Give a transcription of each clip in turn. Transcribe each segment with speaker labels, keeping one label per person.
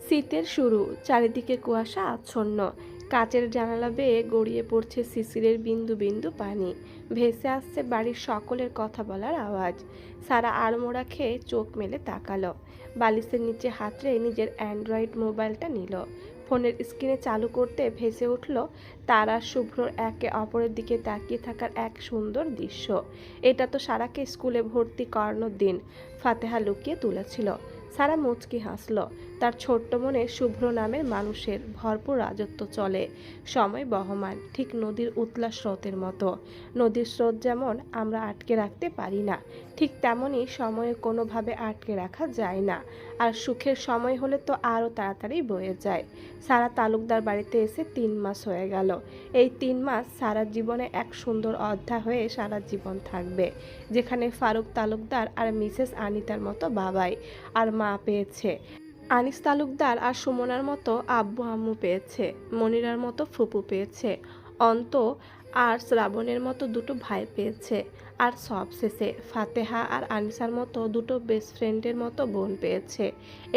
Speaker 1: শীতের শুরু, চারিদিকে কুয়াশা আচ্ছন্ন। কাচের জানালা বেয়ে গড়িয়ে পড়ছে শিশিরের বিন্দু বিন্দু পানি। ভেসে আসছে বাড়ির সকলের কথা বলার আওয়াজ। সারা আড়মোড়া খেয়ে চোখ মেলে তাকালো। বালিশের নিচে হাতড়ে নিজের অ্যান্ড্রয়েড মোবাইলটা নিল। ফোনের স্ক্রিনে চালু করতে ভেসে উঠল তারা শুভ্রর একে অপরের দিকে তাকিয়ে থাকার এক সুন্দর দৃশ্য। এটা তো সারাকে স্কুলে ভর্তি করানোর দিন। ফাতেহা লুকিয়ে তুলেছিল। সারা মুচকি হাসল। তার ছোট্ট মনে শুভ্র নামের মানুষের ভরপুর রাজত্ব চলে। সময় বহমান, ঠিক নদীর উতলা স্রোতের মতো। নদীর স্রোত যেমন আমরা আটকে রাখতে পারি না, ঠিক তেমনই সময়ে কোনোভাবে আটকে রাখা যায় না। আর সুখের সময় হলে তো আরও তাড়াতাড়ি বয়ে যায়। সারা তালুকদার বাড়িতে এসে 3 মাস হয়ে গেল। এই 3 মাস সারা জীবনে এক সুন্দর অধ্যায় হয়ে সারা জীবন থাকবে, যেখানে ফারুক তালুকদার আর মিসেস আনিতার মতো বাবাই আর মা পেয়েছে। আনিস তালুকদার আর সুমনার মতো আব্বু আম্মু পেয়েছে। মনিরার মতো ফুপু পেয়েছে। অন্ত আর শ্রাবণের মতো দুটো ভাই পেয়েছে। আর সবশেষে ফাতেহা আর আনিসার মতো দুটো বেস্ট ফ্রেন্ডের মতো বোন পেয়েছে।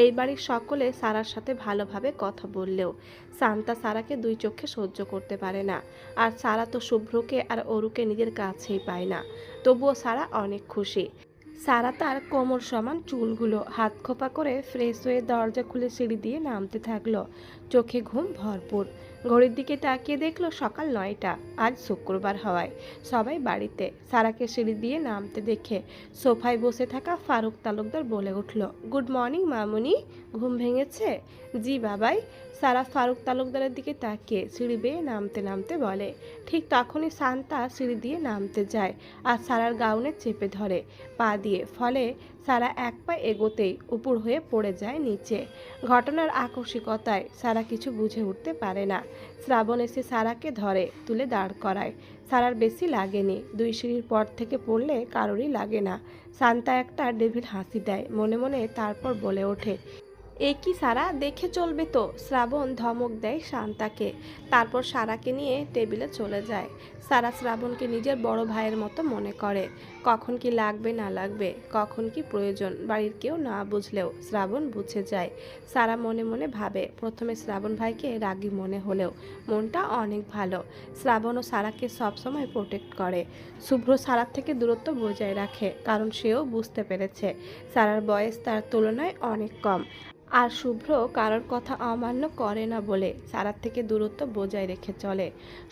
Speaker 1: এই বাড়ির সকলে সারার সাথে ভালোভাবে কথা বললেও শান্তা সারাকে দুই চোখে সহ্য করতে পারে না। আর সারা তো শুভ্রকে আর অরুকে নিজের কাছেই পায় না। তবুও সারা অনেক খুশি। সারা তার কোমর সমান চুলগুলো হাত খোপা করে ফ্রেশ হয়ে দরজা খুলে সিঁড়ি দিয়ে নামতে থাকলো। চোখে ঘুম ভরপুর। ঘড়ির দিকে তাকিয়ে দেখলো সকাল 9টা। আজ শুক্রবার হওয়ায় সবাই বাড়িতে। সারাকে সিঁড়ি দিয়ে নামতে দেখে সোফায় বসে থাকা ফারুক তালুকদার বলে উঠল, গুড মর্নিং মামুনি, ঘুম ভেঙেছে? জি বাবাই। সারা ফারুক তালুকদারের দিকে তাকিয়ে সিঁড়ি বেয়ে নামতে নামতে বলে। ঠিক তখনই শান্তা সিঁড়ি দিয়ে নামতে যায় আর সারার গাউনে চেপে ধরে পা দিয়ে। ফলে সারা এক পা এগোতেই উপুড় হয়ে পড়ে যায় নিচে। ঘটনার আকস্মিকতায় সারা কিছু বুঝে উঠতে পারে না। শ্রাবণ এসে সারাকে ধরে তুলে দাঁড় করায়। সারার বেশি লাগেনি, 2 সিঁড়ির পর থেকে পড়লে কারোরই লাগে না। শান্তা একটা ডেভিল হাসি দেয় মনে মনে, তারপর বলে ওঠে, এ কি সারা, দেখে চলবে তো। শ্রাবণ ধমক দেয় শান্তাকে। তারপর সারাকে নিয়ে টেবিলে চলে যায়। সারা শ্রাবণকে নিজের বড় ভাইয়ের মতো মনে করে। কখন কি লাগবে না লাগবে, কখন কি প্রয়োজন, বাড়ির কেউ না বুঝলেও শ্রাবণ বুঝে যায়। সারা মনে মনে ভাবে, প্রথমে শ্রাবণ ভাইকে রাগী মনে হলেও মনটা অনেক ভালো। শ্রাবণ ও সারাকে সবসময় প্রোটেক্ট করে। শুভ্র সারার থেকে দূরত্ব বজায় রাখে, কারণ সেও বুঝতে পেরেছে সারার বয়স তার তুলনায় অনেক কম। আর শুভ্র কারোর কথা অমান্য করে না বলে সারার থেকে দূরত্ব বজায় রেখে চলে।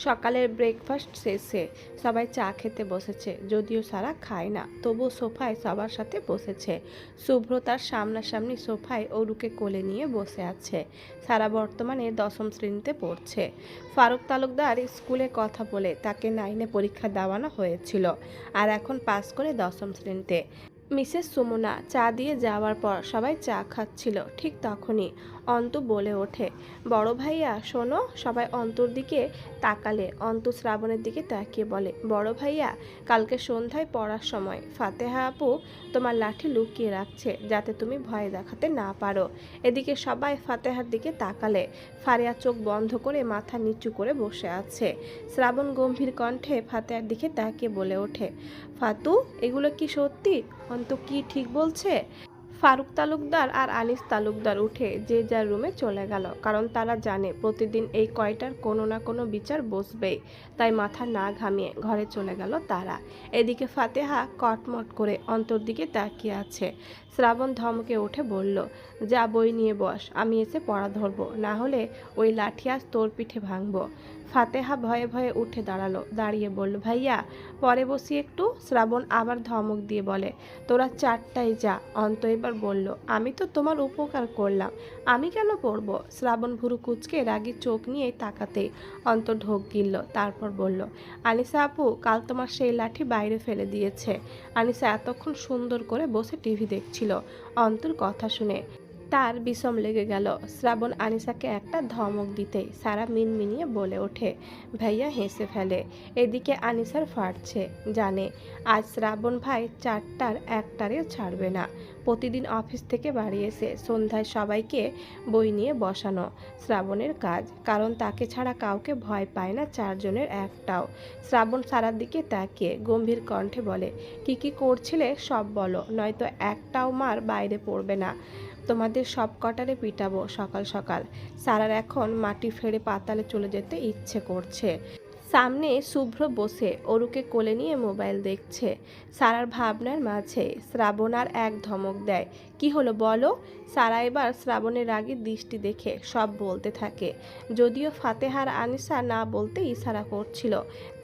Speaker 1: সকালের ব্রেকফাস্ট শেষে সবাই চা খেতে বসেছে। যদিও সারা খায় না, তবুও সোফায় সবার সাথে বসেছে। শুভ্র তার সামনাসামনি সোফায় অরুকে কোলে নিয়ে বসে আছে। সারা বর্তমানে 10ম শ্রেণীতে পড়ছে। ফারুক তালুকদার স্কুলে কথা বলে তাকে 9-এ পরীক্ষা দেওয়ানো হয়েছিল, আর এখন পাস করে 10ম শ্রেণীতে। মিসেস সুমনা চা দিয়ে যাওয়ার পর সবাই চা খাচ্ছিল। ঠিক তখনই অন্তু বলে ওঠে, বড় ভাইয়া শোনো। সবাই অন্তর দিকে তাকালে অন্তু শ্রাবণের দিকে তাকিয়ে বলে, বড় ভাইয়া, কালকে সন্ধ্যায় পড়ার সময় ফাতেহা আপু তোমার লাঠি লুকিয়ে রাখছে, যাতে তুমি ভয় দেখাতে না পারো। এদিকে সবাই ফাতেহার দিকে তাকালে। ফারিয়া চোখ বন্ধ করে মাথা নিচু করে বসে আছে। শ্রাবণ গম্ভীর কণ্ঠে ফাতেহার দিকে তাকিয়ে বলে ওঠে, ফাতু, এগুলো কি সত্যি? অন্ত কি ঠিক বলছে? ফারুক তালুকদার আর আনিস তালুকদার উঠে যে যার রুমে চলে গেল, কারণ তারা জানে প্রতিদিন এই কয়টার কোনো না কোনো বিচার বসবেই। তাই মাথা না ঘামিয়ে ঘরে চলে গেল তারা। এদিকে ফাতেহা কটমট করে অন্তর দিকে তাকিয়ে আছে। শ্রাবণ ধমকে উঠে বলল, যা বই নিয়ে বস, আমি এসে পড়া ধরবো, না হলে ওই লাঠি আজ তোর পিঠে ভাঙবো। ফাতেহা ভয়ে ভয়ে উঠে দাঁড়ালো। দাঁড়িয়ে বলল, ভাইয়া পরে বসি একটু। শ্রাবণ আবার ধমক দিয়ে বলে, তোরা 4টায় যা। অন্ত এবার বলল, আমি তো তোমার উপকার করলাম, আমি কেন পড়ব? শ্রাবণ ভুরু কুচকে রাগী চোখ নিয়ে তাকাতে অন্ত ঢোক গিলল। তারপর বলল, আনিসা আপু কাল তোমার সেই লাঠি বাইরে ফেলে দিয়েছে। আনিসা এতক্ষণ সুন্দর করে বসে টিভি দেখছিল। অন্তর কথা শুনে তার বিষম লেগে গেল। শ্রাবণ আনিসাকে একটা ধমক দিতেই সারা মিনমিনিয়ে বলে ওঠে। ভাইয়া হেসে ফেলে। এদিকে আনিসার ফাটছে, জানে আজ শ্রাবণ ভাই 4টার 1টারেও ছাড়বে না। প্রতিদিন অফিস থেকে বাড়ি এসে সন্ধ্যায় সবাইকে বই নিয়ে বসানো শ্রাবণের কাজ, কারণ তাকে ছাড়া কাউকে ভয় পায় না 4 জনের একটাও। শ্রাবণ সারার দিকে তাকিয়ে গম্ভীর কণ্ঠে বলে, কি কি করছিলে সব বলো, নয়তো একটাও মার বাইরে পড়বে না। তোমাদের সব কটারে পিটাবো সকাল সকাল। সারার এখন মাটি ফেড়ে পাতালে চলে যেতে ইচ্ছে করছে। সামনে শুভ্র বসে অরুকে কোলে নিয়ে মোবাইল দেখছে। সারার ভাবনার মাঝে শ্রাবণ আর এক ধমক দেয়। কি হলো বলো? সারা এবার শ্রাবণের রাগী দৃষ্টি দেখে সব বলতে থাকে। যদিও ফাতেহার আনিসা না বলতে ইশারা করছিল,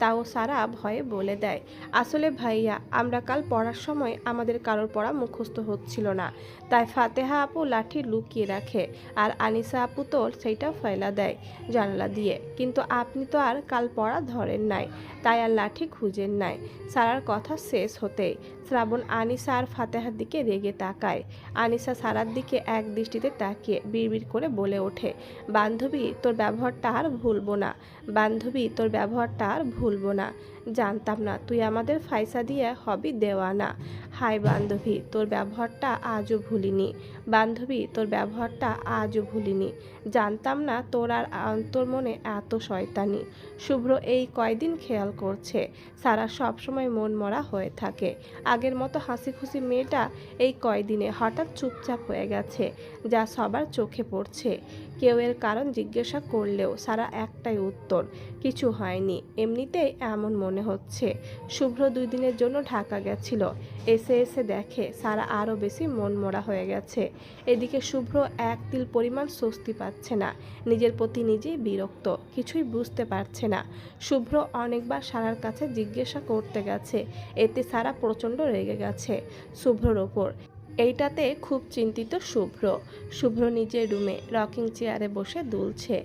Speaker 1: তাও সারা ভয়ে বলে দেয়, আসলে ভাইয়া আমরা কাল পড়ার সময় আমাদের কারোর পড়া মুখস্থ হচ্ছিল না, তাই ফাতেহা আপু লাঠি লুকিয়ে রাখে আর আনিসা আপু তো সেইটা ফেলা দেয় জানালা দিয়ে। কিন্তু আপনি তো আর কাল পড়া ধরেন নাই, তাই আর লাঠি খুঁজেন নাই। সারার কথা শেষ হতেই শ্রাবণ আনিসা আর ফাতেহার দিকে রেগে তাকায়। আনিসা সারার দিকে এক দৃষ্টিতে তাকিয়ে বিড়বিড় করে বলে ওঠে, বান্ধবী তোর ব্যবহারটা আর ভুলবো না, বান্ধবী তোর ব্যবহারটা আর ভুলবো না। জানতাম না তুই আমাদের ফাইসা দিয়ে হবি দেওয়ানা। হাই বান্ধবী তোর ব্যবহারটা আজও ভুলিনি, বান্ধবী তোর ব্যবহারটা আজও ভুলিনি। জানতাম না তোর আর তোর মনে এত শয়তানি। শুভ্র এই কয়দিন খেয়াল করছে সারা সবসময় মন মরা হয়ে থাকে। আগের মতো হাসি খুশি মেয়েটা এই কয়দিনে হঠাৎ চুপচাপ হয়ে গেছে, যা সবার চোখে পড়ছে। কেউ এর কারণ জিজ্ঞাসা করলেও সারা একটাই উত্তর, কিছু হয়নি, এমনিতেই এমন মনে হচ্ছে। শুভ্র 2 দিনের জন্য ঢাকা গেছিল, এসে এসে দেখে সারা আরও বেশি মনমরা হয়ে গেছে। এদিকে শুভ্র এক তিল পরিমাণ স্বস্তি পাচ্ছে না, নিজের প্রতি নিজেই বিরক্ত, কিছুই বুঝতে পারছে না। শুভ্র অনেকবার সারার কাছে জিজ্ঞাসা করতে গেছে, এতে সারা প্রচণ্ড রেগে গেছে শুভ্রর ওপর। এইটাতে খুব চিন্তিত শুভ্র। শুভ্র নিজের রুমে রকিং চেয়ারে বসে দুলছে,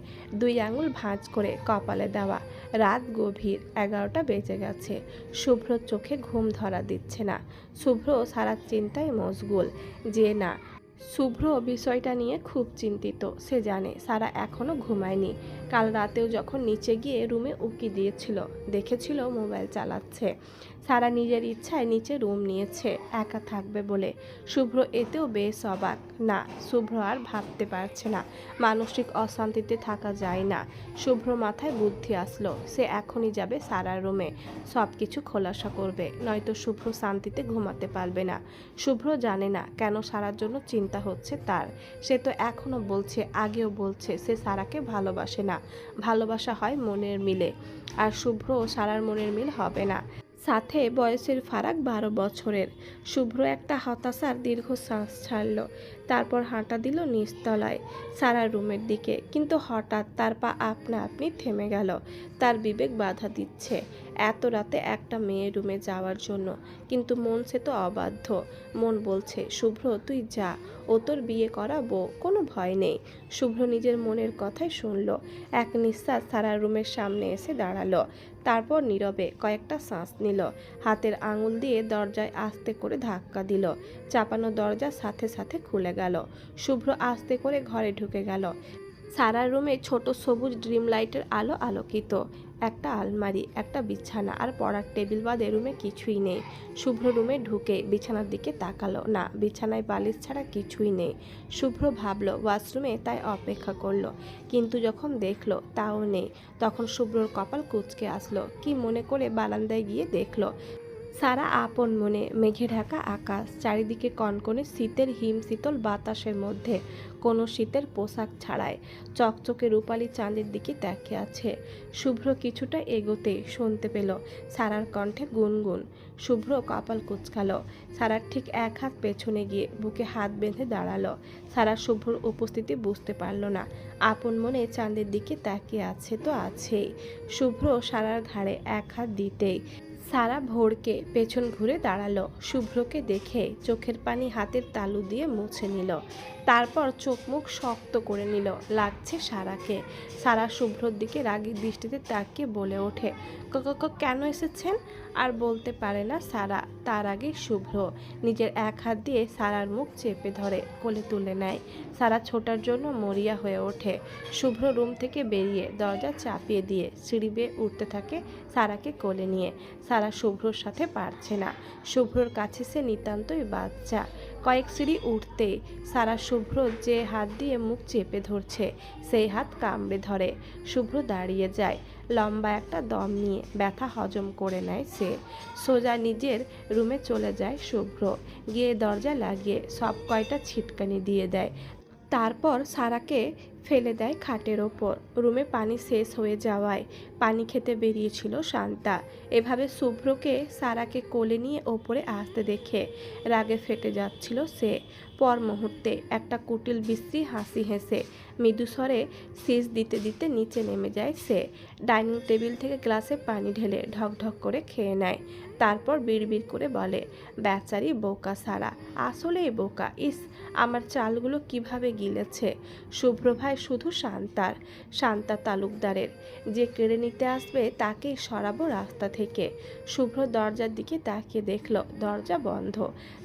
Speaker 1: 2 আঙুল ভাঁজ করে কপালে দেওয়া। রাত গভীর, 11টা বেজে গেছে। শুভ্রর চোখে ঘুম ধরা দিচ্ছে না। শুভ্র সারার চিন্তায় মশগুল যে না, শুভ্র বিষয়টা নিয়ে খুব চিন্তিত। সে জানে সারা এখনও ঘুমায়নি। কাল রাতেও যখন নিচে গিয়ে রুমে উকি দিয়েছিল, দেখেছিল মোবাইল চালাচ্ছে। সারা নিজের ইচ্ছায় নিচে রুম নিয়েছে একা থাকবে বলে। শুভ্র এতেও বেশ অবাক। না, শুভ্র আর ভাবতে পারছে না মানসিক অশান্তিতে থাকা যায় না। শুভ্র মাথায় বুদ্ধি আসলো, সে এখনই যাবে সারার রুমে, সব কিছু খোলাসা করবে, নয়তো শুভ্র শান্তিতে ঘুমাতে পারবে না। শুভ্র জানে না কেন সারার জন্য চিন্তা হচ্ছে তার। সে তো এখনও বলছে, আগেও বলছে সে সারাকে ভালোবাসে না, ভালোবাসা হয় মনের মিলে। আর শুভ্র সারার মনের মিল হবে না। সাথে বয়সের ফারাক 12 বছরের। শুভ্র একটা হতাশার দীর্ঘশ্বাস ছাড়ল, তারপর হাঁটা দিল নিচতলায় সারার রুমের দিকে। কিন্তু হঠাৎ তার পা আপনা আপনি থেমে গেল। তার বিবেক বাধা দিচ্ছে এত রাতে একটা মেয়ের রুমে যাওয়ার জন্য, কিন্তু মন সে তো অবাধ্য। মন বলছে, শুভ্র তুই যা, ও তোর বিয়ে করা বউ, কোনো ভয় নেই। শুভ্র নিজের মনের কথাই শুনল। এক নিঃশ্বাস সারার রুমের সামনে এসে দাঁড়ালো, তারপর নীরবে কয়েকটা শ্বাস নিল। হাতের আঙুল দিয়ে দরজায় আস্তে করে ধাক্কা দিল। চাপানো দরজা সাথে সাথে খুলে গেল। শুভ্র আস্তে করে ঘরে ঢুকে গেল। সারার রুমে ছোট সবুজ ড্রিম লাইটের আলো আলোকিত। একটা আলমারি, একটা বিছানা আর পড়ার টেবিল বাদে রুমে কিছুই নেই। শুভ্র রুমে ঢুকে বিছানার দিকে তাকালো, না, বিছানায় বালিশ ছাড়া কিছুই নেই। শুভ্র ভাবলো ওয়াশরুমে, তাই অপেক্ষা করলো। কিন্তু যখন দেখলো তাও নেই, তখন শুভ্রর কপাল কুঁচকে আসলো। কি মনে করে বারান্দায় গিয়ে দেখলো সারা আপন মনে, মেঘে ঢাকা আকাশ, চারিদিকে কনকনে শীতের হিমশীতল বাতাসের মধ্যে কোনো শীতের পোশাক ছাড়াই চকচকে রূপালি চাঁদের দিকে তাকিয়ে আছে। শুভ্র কিছুটা এগোতেই শুনতে পেল সারার কণ্ঠে গুনগুন। শুভ্র কপাল কুঁচকালো। সারার ঠিক এক হাত পেছনে গিয়ে বুকে হাত বেঁধে দাঁড়ালো। সারা শুভ্রর উপস্থিতি বুঝতে পারল না। আপন মনে চাঁদের দিকে তাকিয়ে আছে তো আছেই। শুভ্র সারার ঘাড়ে এক হাত দিতেই সারা ভোরকে পেছন ঘুরে দাঁড়ালো। শুভ্রকে দেখে চোখের পানি হাতের তালু দিয়ে মুছে নিল, তারপর চোখ মুখ শক্ত করে নিল। লাগছে সারাকে। সারা শুভ্রর দিকে রাগী দৃষ্টিতে তাকিয়ে বলে ওঠে, কেন এসেছেন? আর বলতে পারে না সারা। তার আগে শুভ্র নিজের এক হাত দিয়ে সারার মুখ চেপে ধরে কোলে তুলে নেয়। সারা ছোটার জন্য মরিয়া হয়ে ওঠে। শুভ্র রুম থেকে বেরিয়ে দরজা চাপিয়ে দিয়ে সিঁড়ি বেয়ে উঠতে থাকে সারাকে কোলে নিয়ে। সারা শুভ্রর সাথে পারছে না। শুভ্রর কাছে সে নিতান্তই বাচ্চা। কয়েক সিঁড়ি উঠতেই সারা শুভ্র যে হাত দিয়ে মুখ চেপে ধরছে সেই হাত কামড়ে ধরে। শুভ্র দাঁড়িয়ে যায়, লম্বা একটা দম নিয়ে ব্যথা হজম করে নেয় সে। সোজা নিজের রুমে চলে যায় শুভ্র, গিয়ে দরজা লাগিয়ে সব কয়টা ছিটকানি দিয়ে দেয়। তারপর সারাকে ফেলে দেয় খাটের ওপর। রুমে পানি শেষ হয়ে যাওয়ায় পানি খেতে বেরিয়েছিল শান্তা। এভাবে শুভ্রকে সারাকে কোলে নিয়ে ওপরে আসতে দেখে রাগে ফেটে যাচ্ছিল সে। পর মুহূর্তে একটা কুটিল বিশ্রী হাসি হেসে মৃদু স্বরে শীষ দিতে দিতে নিচে নেমে যায় সে। ডাইনিং টেবিল থেকে গ্লাসে পানি ঢেলে ঢকঢক করে খেয়ে নেয়। তারপর বিড়বিড় করে বলে, বেচারি বোকা সারা, আসলেই বোকা। ইস, আমার চালগুলো কিভাবে গিলেছে। শুভ্র ভাই শুধু শান্তা তালুকদারের, যে কেড়ে নিতে আসবে তাকেই সরাবো রাস্তা থেকে। শুভ্র দরজার দিকে তাকিয়ে দেখল দরজা বন্ধ।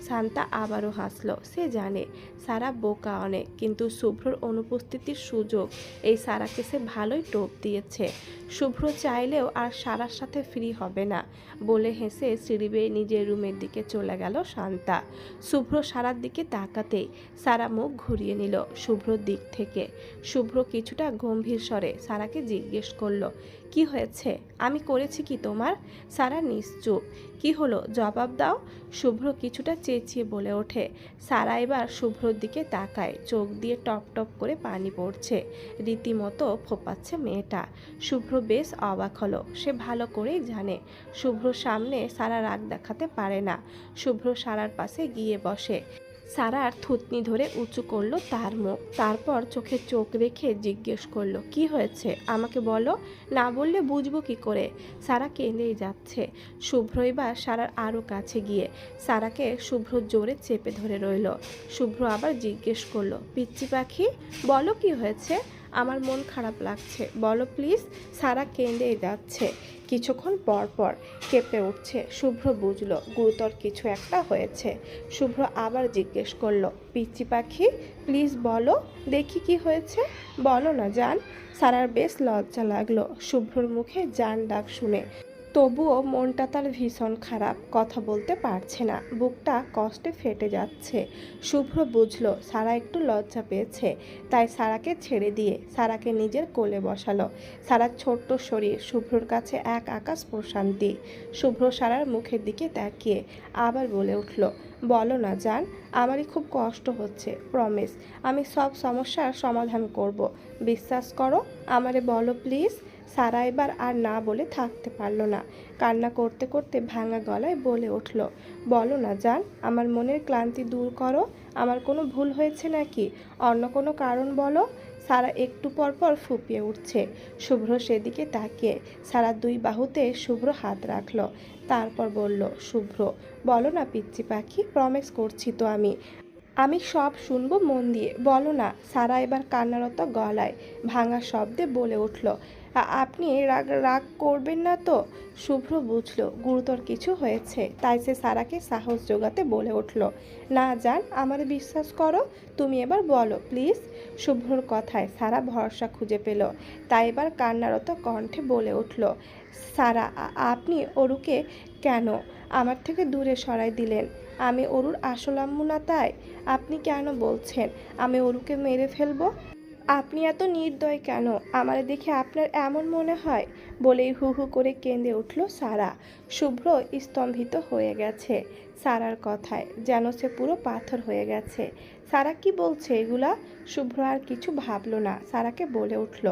Speaker 1: শান্তা আবারও হাসলো। সে জানে সারা বোকা অনেক, কিন্তু শুভ্রর অনুপস্থিতির সুযোগ এই সারাকে সে ভালোই টোপ দিয়েছে। শুভ্র চাইলেও আর সারার সাথে ফ্রি হবে না বলে হেসে সিঁড়ি বেয়ে নিজের রুমের দিকে চলে গেল শান্তা। শুভ্র সারার দিকে তাকাতেই সারা মুখ ঘুরিয়ে নিল শুভ্রর দিক থেকে। শুভ্র কিছুটা গম্ভীর স্বরে সারাকে জিজ্ঞেস করলো, কি হয়েছে? আমি করেছি কি তোমার? সারা নিশ্চুপ। কি হলো, জবাব দাও। শুভ্র কিছুটা চেঁচিয়ে বলে ওঠে। সারা এবার শুভ্রর দিকে তাকায়, চোখ দিয়ে টপ টপ করে পানি পড়ছে। রীতিমতো ফোপাচ্ছে মেয়েটা। শুভ্র বেশ অবাক হলো। সে ভালো করেই জানে শুভ্রর সামনে সারা রাগ দেখাতে পারে না। শুভ্র সারার পাশে গিয়ে বসে। সারার থুতনি ধরে উঁচু করলো তার মুখ। তারপর চোখে চোখ রেখে জিজ্ঞেস করলো, কি হয়েছে আমাকে বলো, না বললে বুঝবো কি করে। সারা কেঁদেই যাচ্ছে। শুভ্র এবার সারার আরও কাছে গিয়ে সারাকে শুভ্র জোরে চেপে ধরে রইল। শুভ্র আবার জিজ্ঞেস করলো, পিচ্চি পাখি বলো কি হয়েছে, আমার মন খারাপ লাগছে, বলো প্লিজ। সারা কেঁদেই যাচ্ছে। কিছুক্ষণ পর পর কেঁপে উঠছে। শুভ্র বুঝলো গুরুতর কিছু একটা হয়েছে। শুভ্র আবার জিজ্ঞেস করলো, পিচ্চি পাখি প্লিজ বলো, দেখি কি হয়েছে, বলো না জান। সারার বেশ লজ্জা লাগলো শুভ্রর মুখে জান ডাক শুনে। তবুও মনটা তার ভীষণ খারাপ, কথা বলতে পারছে না, বুকটা কষ্টে ফেটে যাচ্ছে। শুভ্র বুঝলো সারা একটু লজ্জা পেয়েছে, তাই সারাকে ছেড়ে দিয়ে সারাকে নিজের কোলে বসালো। সারার ছোট্ট শরীর শুভ্রর কাছে এক আকাশ প্রশান্তি। শুভ্র সারার মুখের দিকে তাকিয়ে আবার বলে উঠল, বলো না জান, আমারই খুব কষ্ট হচ্ছে, প্রমিস আমি সব সমস্যার সমাধান করব, বিশ্বাস করো আমারে, বলো প্লিজ। সারা এবার আর না বলে থাকতে পারল না। কান্না করতে করতে ভাঙা গলায় বলে উঠল, বলো না জান, আমার মনের ক্লান্তি দূর করো, আমার কোনো ভুল হয়েছে নাকি, অন্য কোনো কারণ বলো। সারা একটু পর পর ফুপিয়ে উঠছে। শুভ্র সেদিকে তাকিয়ে সারা দুই বাহুতে শুভ্র হাত রাখলো। তারপর বলল, শুভ্র বলো না পিচ্চি পাখি, প্রমিস করছি তো আমি সব শুনবো মন দিয়ে, বলো না। সারা এবার কান্নারত গলায় ভাঙা শব্দে বলে উঠল, আপনি রাগ রাগ করবেন না তো। শুভ্র বুঝলো গুরুতর কিছু হয়েছে, তাই সে সারাকে সাহস জোগাতে বলে উঠল, না জান, আমার বিশ্বাস করো, তুমি এবার বলো প্লিজ। শুভ্রর কথায় সারা ভরসা খুঁজে পেল, তাই এবার কান্নারত কণ্ঠে বলে উঠল, সারা আপনি অরুকে কেন আমার থেকে দূরে সরাই দিলেন? আমি অরুর আসল আম্মু না, তাই আপনি কেন বলছেন আমি অরুকে মেরে ফেলবো? আপনি এত নির্দয় কেন? আমার দেখে আপনার এমন মনে হয়? বলেই হু হু করে কেঁদে উঠল সারা। শুভ্র স্তম্ভিত হয়ে গেছে সারার কথায়, যেন সে পুরো পাথর হয়ে গেছে। সারা কি বলছে এগুলা? শুভ্র আর কিছু ভাবলো না, সারাকে বলে উঠল,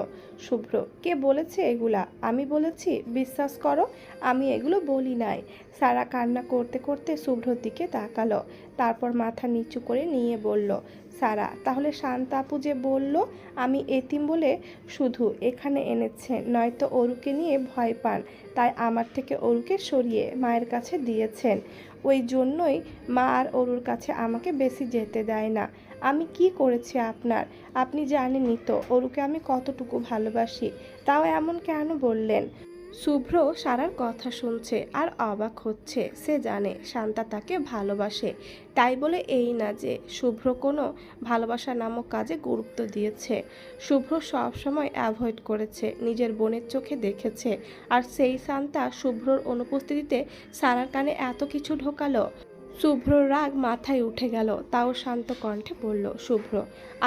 Speaker 1: শুভ্র কে বলেছে এগুলা? আমি বলেছি? বিশ্বাস করো আমি এগুলো বলি নাই। সারা কান্না করতে করতে শুভ্রর দিকে তাকালো, তারপর মাথা নিচু করে নিয়ে বলল, সারা তাহলে শান্তা আপু যে বলল আমি এতিম বলে শুধু এখানে এনেছে, নয়তো অরুকে নিয়ে ভয় পান, তাই আমার থেকে অরুকে সরিয়ে মায়ের কাছে দিয়েছেন। ওই জন্যই মা আর অরুর কাছে আমাকে বেশি যেতে দেয় না। আমি কি করেছি আপনার? আপনি জানেনই তো অরুকে আমি কতটুকু ভালোবাসি, তাও এমন কেন বললেন? শুভ্র সারার কথা শুনছে আর অবাক হচ্ছে। সে জানে শান্তা তাকে ভালোবাসে, তাই বলে এই না যে শুভ্র কোনো ভালোবাসা নামক কাজে গুরুত্ব দিয়েছে। শুভ্র সবসময় অ্যাভয়েড করেছে, নিজের বোনের চোখে দেখেছে, আর সেই শান্তা শুভ্রর অনুপস্থিতিতে সারার কানে এত কিছু ঢোকালো। শুভ্র রাগ মাথায় উঠে গেল, তাও শান্ত কণ্ঠে বলল, শুভ্র,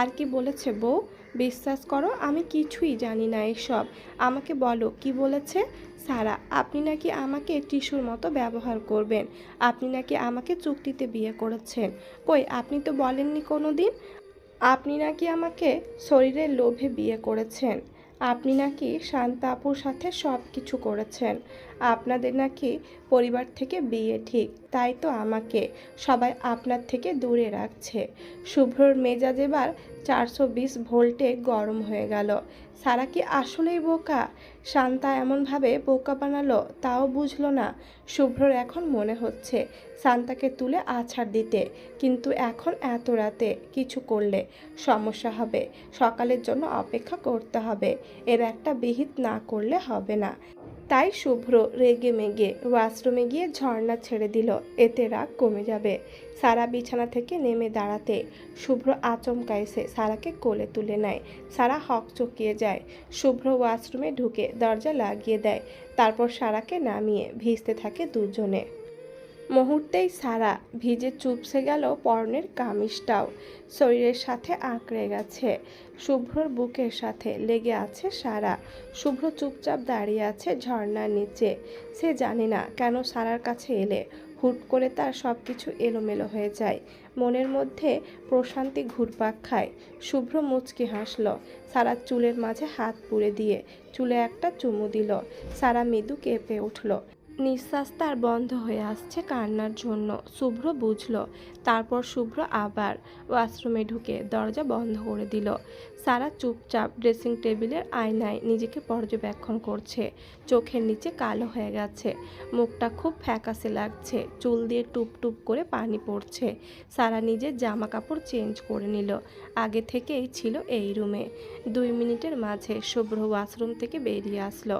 Speaker 1: আর কি বলেছে বউ? বিশ্বাস করো আমি কিছুই জানি না এসব। আমাকে বলো কি বলেছে। সারা, আপনি নাকি আমাকে টিস্যুর মতো ব্যবহার করবেন। আপনি নাকি আমাকে চুক্তিতে বিয়ে করেছেন। কই, আপনি তো বলেননি কোনো দিন। আপনি নাকি আমাকে শরীরের লোভে বিয়ে করেছেন। আপনি নাকি শান্তা আপুর সাথে সব কিছু করেছেন। আপনাদের নাকি পরিবার থেকে বিয়ে ঠিক, তাই তো আমাকে সবাই আপনার থেকে দূরে রাখছে। শুভ্রর মেজাজ এবার 420 ভোল্টে গরম হয়ে গেল। সারা কি আসলেই বোকা? শান্তা এমনভাবে বোকা বানালো তাও বুঝলো না। শুভ্রর এখন মনে হচ্ছে শান্তাকে তুলে আছাড় দিতে, কিন্তু এখন এত রাতে কিছু করলে সমস্যা হবে। সকালের জন্য অপেক্ষা করতে হবে, এর একটা বিহিত না করলে হবে না। তাই শুভ্র রেগে মেগে ওয়াশরুমে গিয়ে ঝর্ণা ছেড়ে দিল, এতে রাগ কমে যাবে। সারা বিছানা থেকে নেমে দাঁড়াতে শুভ্র আচমকা এসে সারাকে কোলে তুলে নেয়। সারা হকচকিয়ে যায়। শুভ্র ওয়াশরুমে ঢুকে দরজা লাগিয়ে দেয়, তারপর সারাকে নামিয়ে ভিজতে থাকে দুজনে। মুহূর্তেই সারা ভিজে চুপসে গেল, পরনের কামিজটাও শরীরের সাথে আঁকড়ে গেছে। শুভ্রর বুকের সাথে লেগে আছে সারা। শুভ্র চুপচাপ দাঁড়িয়ে আছে ঝর্ণার নিচে। সে জানে না কেন সারার কাছে এলে হুট করে তার সব কিছু এলোমেলো হয়ে যায়। মনের মধ্যে প্রশান্তি ঘুরপাক খায়। শুভ্র মুচকি হাসল, সারার চুলের মাঝে হাত পুড়ে দিয়ে চুলে একটা চুমু দিল। সারা মৃদু কেঁপে উঠল, নিঃশ্বাস তার বন্ধ হয়ে আসছে কান্নার জন্য। শুভ্র বুঝল। তারপর শুভ্র আবার ওয়াশরুমে ঢুকে দরজা বন্ধ করে দিল। সারা চুপচাপ ড্রেসিং টেবিলের আয়নায় নিজেকে পর্যবেক্ষণ করছে। চোখের নিচে কালো হয়ে গেছে, মুখটা খুব ফ্যাকাসে লাগছে, চুল দিয়ে টুপ টুপ করে পানি পড়ছে। সারা নিজের জামা কাপড় চেঞ্জ করে নিল, আগে থেকেই ছিল এই রুমে। 2 মিনিটের মাঝে শুভ্র ওয়াশরুম থেকে বেরিয়ে আসলো,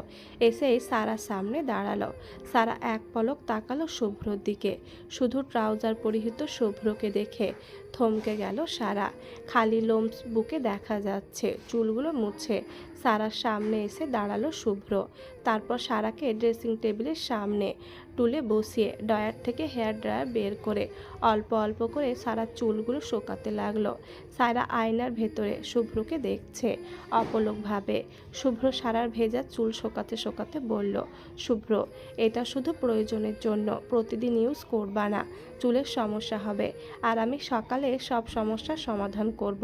Speaker 1: এসেই সারার সামনে দাঁড়ালো। সারা এক পলক তাকালো শুভ্রর দিকে। শুধু ট্রাউজার পরিহিত শুভ্রকে দেখে থমকে গেল সারা। খালি লোমস বুকে দেখা যাচ্ছে, চুলগুলো মুছে সারার সামনে এসে দাঁড়ালো শুভ্র। তারপর সারাকে ড্রেসিং টেবিলের সামনে টুলে বসিয়ে ড্রয়ার থেকে হেয়ার ড্রায়ার বের করে অল্প অল্প করে সারার চুলগুলো শোকাতে লাগলো। সারা আয়নার ভেতরে শুভ্রকে দেখছে অপলকভাবে। শুভ্র সারার ভেজা চুল শোকাতে শোকাতে বলল, শুভ্র, এটা শুধু প্রয়োজনের জন্য, প্রতিদিন ইউজ করবা না, চুলের সমস্যা হবে। আর আমি সকালে সব সমস্যার সমাধান করব।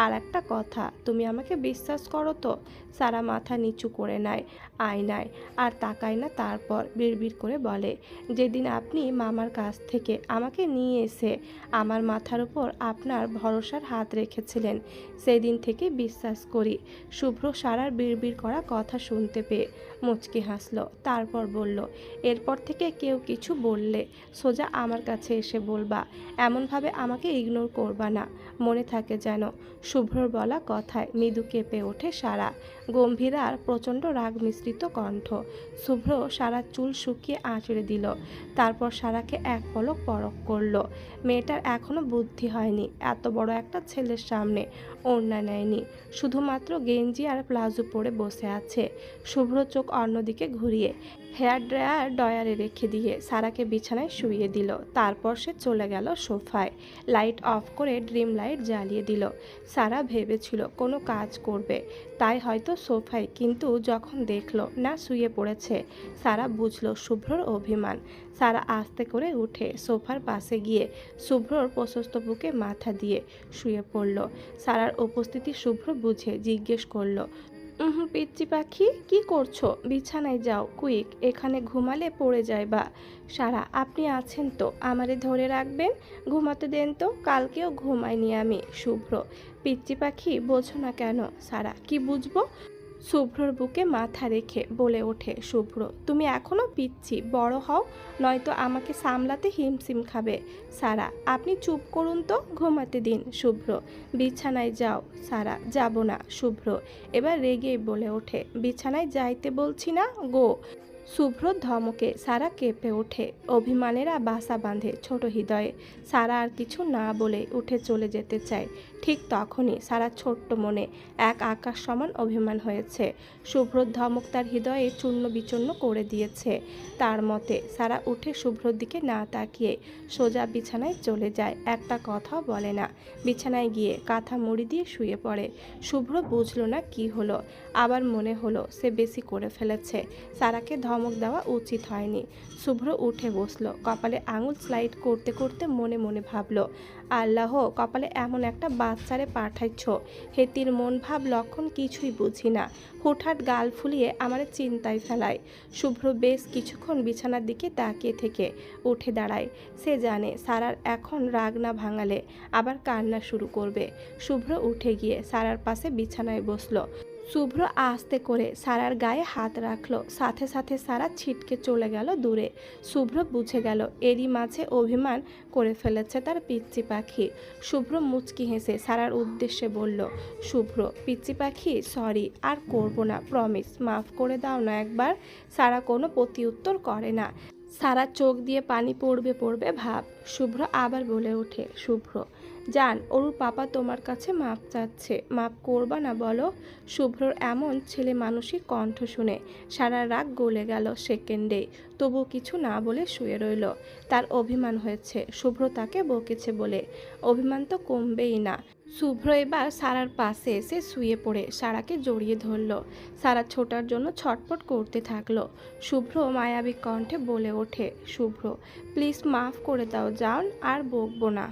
Speaker 1: আর একটা কথা, তুমি আমাকে বিশ্বাস করো তো? সারা মাথা নিচু করে নেয় আয়নায়, আর তাকায় না। তারপর বিড়বিড় করে বলে, যেদিন আপনি মামার কাছ থেকে আমাকে নিয়ে এসে আমার মাথার উপর আপনার ভরসার হাত রেখেছিলেন, সেই দিন থেকে বিশ্বাস করি। শুভ্র সারার বিড়বিড় করা কথা শুনতে পেয়ে মুচকি হাসল, তারপর বলল, এরপর থেকে কেউ কিছু বললে সোজা আমার কাছে এসে বলবা, এমনভাবে আমাকে ইগনোর করবা না, মনে থাকে যেন। শুভ্রর বলা কথায় মৃদু কেঁপে ওঠে সারা, গম্ভীর আর প্রচণ্ড রাগ মিশ্রিত কণ্ঠ। শুভ্র সারার চুল শুকিয়ে আঁচড়ে দিল, তারপর সারাকে এক পলক পরখ করলো। মেয়েটার এখনো বুদ্ধি হয়নি, এত বড় একটা ছেলের সামনে ওড়না নেয়নি, শুধুমাত্র গেঞ্জি আর প্লাজো পরে বসে আছে। শুভ্র চোখ অন্যদিকে ঘুরিয়ে হেয়ার ড্রায়ার ডয়ারে রেখে দিয়ে সারাকে বিছানায় শুইয়ে দিল। তারপর সে চলে গেল সোফায়, লাইট অফ করে ড্রিম লাইট জ্বালিয়ে দিল। সারা ভেবেছিল কোনো কাজ করবে, তাই হয়তো সোফায়, কিন্তু যখন দেখলো না শুয়ে পড়েছে, সারা বুঝলো শুভ্রর অভিমান। সারা আস্তে করে উঠে সোফার পাশে গিয়ে শুভ্রর প্রশস্ত বুকে মাথা দিয়ে শুয়ে পড়ল। সারার উপস্থিতি শুভ্র বুঝে জিজ্ঞেস করলো, পিচ্চি পাখি, কি করছো? বিছানায় যাও কুইক, এখানে ঘুমালে পড়ে যায় বা। সারা, আপনি আছেন তো, আমারে ধরে রাখবেন? ঘুমাতে দেন তো, কালকেও ঘুমাইনি আমি। শুভ্র, পিচ্চি পাখি বোঝো না কেন? সারা, কি বুঝবো? শুভ্রর বুকে মাথা রেখে বলে ওঠে শুভ্র, তুমি এখনো পিচ্ছি, বড় হও, নয়তো আমাকে সামলাতে হিমশিম খাবে। সারা, আপনি চুপ করুন তো, ঘুমাতে দিন। শুভ্র, বিছানায় যাও। সারা, যাব না। শুভ্র এবার রেগে বলে ওঠে, বিছানায় যাইতে বলছি না, গো। শুভ্র ধমকে সারা কেঁপে ওঠে, অভিমানেরা বাসা বাঁধে ছোট হৃদয়ে। সারা আর কিছু না বলে উঠে চলে যেতে চায়, ঠিক তখনই সারা ছোট্ট মনে এক আকাশ সমান অভিমান হয়েছে। শুভ্রর ধমক তার হৃদয়ে চূর্ণ বিচূর্ণ করে দিয়েছে। তার মতে সারা উঠে শুভ্রর দিকে না তাকিয়ে সোজা বিছানায় চলে যায়, একটা কথাও বলে না। বিছানায় গিয়ে কাঁথা মুড়ি দিয়ে শুয়ে পড়ে। শুভ্র বুঝলো না কি হলো, আবার মনে হলো সে বেশি করে ফেলেছে, সারাকে ধমক দেওয়া উচিত হয়নি। শুভ্র উঠে বসলো, কপালে আঙুল স্লাইড করতে করতে মনে মনে ভাবলো, আল্লাহ, কপালে এমন একটা বাচ্চারে পাঠাইছ, হেতির মন ভাব লক্ষণ কিছুই বুঝি না, হুটহাট গাল ফুলিয়ে আমারে চিন্তায় ফেলায়। শুভ্র বেশ কিছুক্ষণ বিছানার দিকে তাকিয়ে থেকে উঠে দাঁড়ায়। সে জানে সারার এখন রাগ না ভাঙালে আবার কান্না শুরু করবে। শুভ্র উঠে গিয়ে সারার পাশে বিছানায় বসলো। শুভ্র আস্তে করে সারার গায়ে হাত রাখলো, সাথে সাথে সারা ছিটকে চলে গেল দূরে। শুভ্র বুঝে গেল এরই মাঝে অভিমান করে ফেলেছে তার পিচ্চি পাখি। শুভ্র মুচকি হেসে সারার উদ্দেশ্যে বলল, শুভ্র পিচ্চি পাখি, সরি, আর করব না, প্রমিস, মাফ করে দাও না একবার। সারা কোনো প্রতি উত্তর করে না। সারা চোখ দিয়ে পানি পড়বে পড়বে ভাব। শুভ্র আবার বলে ওঠে, শুভ্র জান, ওর পাপা তোমার কাছে মাপ চাচ্ছে, মাপ করবা না বলো? শুভ্রর এমন ছেলে মানুষই কণ্ঠ শুনে সারা রাগ গলে গেল সেকেন্ডেই। তবু কিছু না বলে শুয়ে রইল। তার অভিমান হয়েছে শুভ্র তাকে বকেছে বলে, অভিমান তো কমবেই না। শুভ্র এবার সারার পাশে এসে শুয়ে পড়ে সারাকে জড়িয়ে ধরল। সারা ছোটার জন্য ছটফট করতে থাকলো। শুভ্র মায়াবী কণ্ঠে বলে ওঠে, শুভ্র প্লিজ মাফ করে দাও জান, আর বকবো না।